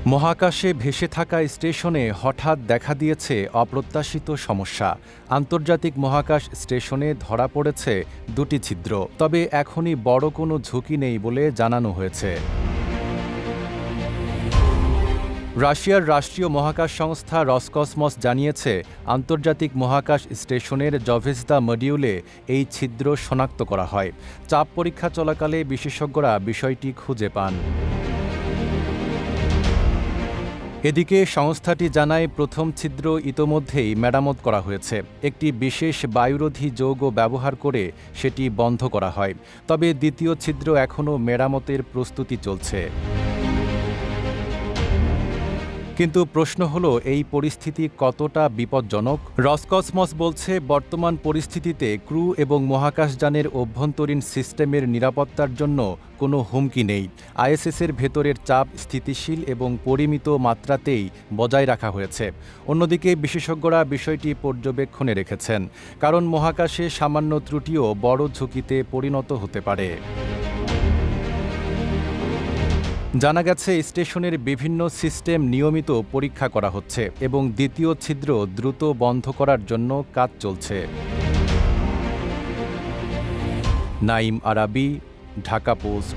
মহাকাশে ভেসে থাকা স্টেশনে হঠাৎ দেখা দিয়েছে অপ্রত্যাশিত সমস্যা। আন্তর্জাতিক মহাকাশ স্টেশনে ধরা পড়েছে দুটি ছিদ্র, তবে এখনই বড় কোনো ঝুঁকি নেই বলে জানানো হয়েছে। রাশিয়ার রাষ্ট্রীয় মহাকাশ সংস্থা রসকসমস জানিয়েছে, আন্তর্জাতিক মহাকাশ স্টেশনের জভেজদা মডিউলে এই ছিদ্র শনাক্ত করা হয়। চাপ পরীক্ষা চলাকালে বিশেষজ্ঞরা বিষয়টি খুঁজে পান। এদিকে সংস্থাটি জানায়, প্রথম ছিদ্র ইতোমধ্যেই মেরামত করা হয়েছে। একটি বিশেষ বায়ুরোধী যৌগ ব্যবহার করে সেটি বন্ধ করা হয়। তবে দ্বিতীয় ছিদ্র এখনও মেরামতের প্রস্তুতি চলছে। কিন্তু প্রশ্ন হলো, এই পরিস্থিতি কতটা বিপজ্জনক? রসকসমস বলছে, বর্তমান পরিস্থিতিতে ক্রু এবং মহাকাশযানের অভ্যন্তরীণ সিস্টেমের নিরাপত্তার জন্য কোনো হুমকি নেই। আইএসএসের ভেতরের চাপ স্থিতিশীল এবং পরিমিত মাত্রাতেই বজায় রাখা হয়েছে। অন্যদিকে বিশেষজ্ঞরা বিষয়টি পর্যবেক্ষণে রেখেছেন, কারণ মহাকাশে সামান্য ত্রুটিও বড় ঝুঁকিতে পরিণত হতে পারে। জানা গেছে, স্টেশনের বিভিন্ন সিস্টেম নিয়মিত পরীক্ষা করা হচ্ছে এবং দ্বিতীয় ছিদ্র দ্রুত বন্ধ করার জন্য কাজ চলছে। নাঈম আরাবী, ঢাকা পোস্ট।